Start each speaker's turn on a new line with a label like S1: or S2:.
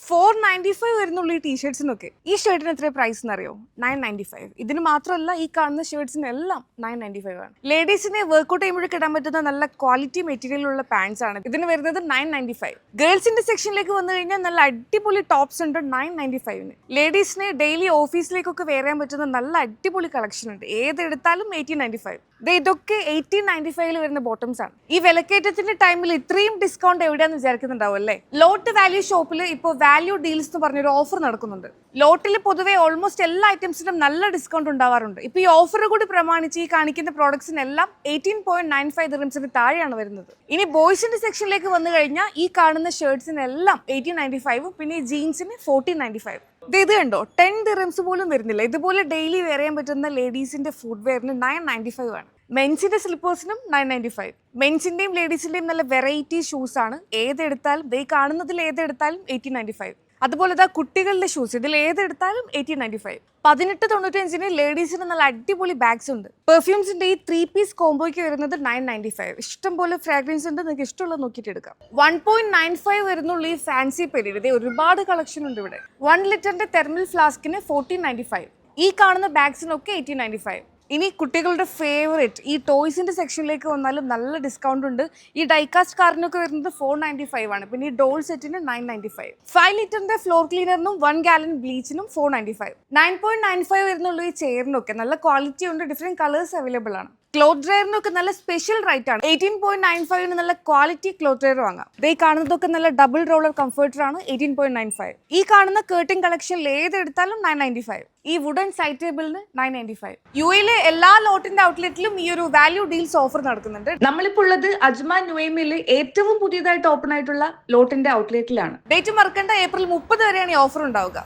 S1: 495 വരുന്നുള്ള ഈ ടീഷർട്സിനൊക്കെ. ഈ ഷർട്ടിന് എത്ര പ്രൈസ് എന്നറിയോ? 995. ഇതിന് മാത്രമല്ല, ഈ കാണുന്ന ഷർട്ട്സിനെല്ലാം 995 ആണ്. ലേഡീസിനെ വർക്ക്ഔട്ട് ചെയ്യുമ്പോഴൊക്കെ ഇടാൻ പറ്റുന്ന നല്ല ക്വാളിറ്റി മെറ്റീരിയൽ ഉള്ള പാൻസ് ആണ്. ഇതിന് വരുന്നത് 995. ഗേൾസിന്റെ സെക്ഷനിലേക്ക് വന്നു കഴിഞ്ഞാൽ നല്ല അടിപൊളി ടോപ്സ് ഉണ്ട് 995. ലേഡീസിനെ ഡെയിലി ഓഫീസിലേക്കൊക്കെ വെയർ ചെയ്യാൻ പറ്റുന്ന നല്ല അടിപൊളി കളക്ഷൻ ഉണ്ട്. ഏതെടുത്താലും 1895. ഇതൊക്കെ 1895 വരുന്ന ബോട്ടംസ് ആണ്. ഈ വിലക്കയറ്റത്തിന്റെ ടൈമിൽ ഇത്രയും ഡിസ്കൗണ്ട് എവിടെയാന്ന് വിചാരിക്കുന്നുണ്ടാവും അല്ലേ? ലോട്ട് വാല്യൂ ഷോപ്പിൽ ഇപ്പോൾ വാല്യൂ ഡീൽസ് എന്ന് പറഞ്ഞൊരു ഓഫർ നടക്കുന്നുണ്ട്. ലോട്ടിൽ പൊതുവെ ഓൾമോസ്റ്റ് എല്ലാ ഐറ്റംസിനും നല്ല ഡിസ്കൗണ്ട് ഉണ്ടാവാറുണ്ട്. ഇപ്പോൾ ഈ ഓഫർ കൂടി പ്രമാണിച്ച് ഈ കാണിക്കുന്ന പ്രോഡക്ട്സിനെല്ലാം 18.95 ദിർഹംസിന് താഴെയാണ് വരുന്നത്. ഇനി ബോയ്സിന്റെ സെക്ഷനിലേക്ക് വന്നു കഴിഞ്ഞാൽ ഈ കാണുന്ന ഷർട്ട്സിനെല്ലാം 1895, പിന്നെ ഈ ജീൻസിന് 1495. ഇത് കണ്ടോ, 10 ദിർഹംസ് പോലും വരുന്നില്ല. ഇതുപോലെ ഡെയിലി വെയർ ചെയ്യാൻ പറ്റുന്ന ലേഡീസിന്റെ ഫുഡ് വെയറിന് 995 ആണ്. മെൻസിന്റെ സ്ലിപ്പേഴ്സിനും 995. മെൻസിന്റെയും ലേഡീസിന്റെയും നല്ല വെറൈറ്റി ഷൂസ് ആണ്. ഏതെടുത്താലും കാണുന്നതിൽ ഏതെടുത്താലും 1895. അതുപോലെ കുട്ടികളുടെ ഷൂസ്, ഇതിൽ ഏതെടുത്താലും 1895. 1895 ലേഡീസിന് നല്ല അടിപൊളി ബാഗ്സ് ഉണ്ട്. പെർഫ്യൂംസിന്റെ ഈ 3 പീസ് കോംബോയ്ക്ക് വരുന്നത് 995. ഇഷ്ടംപോലെ ഫ്രാഗ്രൻസ് ഉണ്ട്, നിങ്ങൾക്ക് ഇഷ്ടമുള്ളത് നോക്കിയിട്ട് എടുക്കാം. 1.95 വരുന്നുള്ള ഈ ഫാൻസി പെരിയുടെ ഒരുപാട് കളക്ഷൻ ഉണ്ട് ഇവിടെ. 1 ലിറ്ററിന്റെ തെർമൽ ഫ്ലാസ്കിന് 1495. ഈ കാണുന്ന ബാഗ്സിനൊക്കെ 1895. ഇനി കുട്ടികളുടെ ഫേവറേറ്റ് ഈ ടോയ്സിന്റെ സെക്ഷനിലേക്ക് വന്നാലും നല്ല ഡിസ്കൗണ്ട് ഉണ്ട്. ഈ ഡൈകാസ്റ്റ് കാറിനൊക്കെ വരുന്നത് 495 ആണ്. പിന്നെ ഈ ഡോൾ സെറ്റിന് 995. 5 ലിറ്ററിന്റെ ഫ്ലോർ ക്ലീനറിനും 1 ഗാലൻ ബ്ലീച്ചിനും 495. 9.95 വരുന്നുള്ള ഈ ചെയറിനൊക്കെ നല്ല ക്വാളിറ്റി ഉണ്ട്, ഡിഫറെന്റ് കളേഴ്സ് അവൈലബിൾ ആണ്. ക്ലോത്ത് ഡ്രയറിനൊക്കെ നല്ല സ്പെഷ്യൽ റേറ്റ് ആണ്. 18.95 നല്ല ക്വാളിറ്റി ക്ലോത്ത് ഡ്രയർ വാങ്ങാം. ഈ കാണുന്നതൊക്കെ നല്ല ഡബിൾ റോളർ കംഫർട്ടർ ആണ്, 18.95. ഈ കാണുന്ന കേർട്ടിൻ കളക്ഷനിൽ ഏതെടുത്താലും 995. ഈ വുഡൻ സൈഡ് ടേബിളിന് 995. യുഎയിലെ എല്ലാ ലോട്ടിന്റെ ഔട്ട്ലെറ്റിലും ഈ ഒരു വാല്യൂ ഡീൽസ് ഓഫർ നടക്കുന്നുണ്ട്. നമ്മളിപ്പോൾ ഉള്ളത് അജ്മാൻ നുവൈമയിലെ ഏറ്റവും പുതിയതായിട്ട് ഓപ്പൺ ആയിട്ടുള്ള ലോട്ടിന്റെ ഔട്ട്ലെറ്റിലാണ്. ഡേറ്റ് മറക്കേണ്ട, ഏപ്രിൽ 30 വരെയാണ് ഈ ഓഫർ ഉണ്ടാവുക.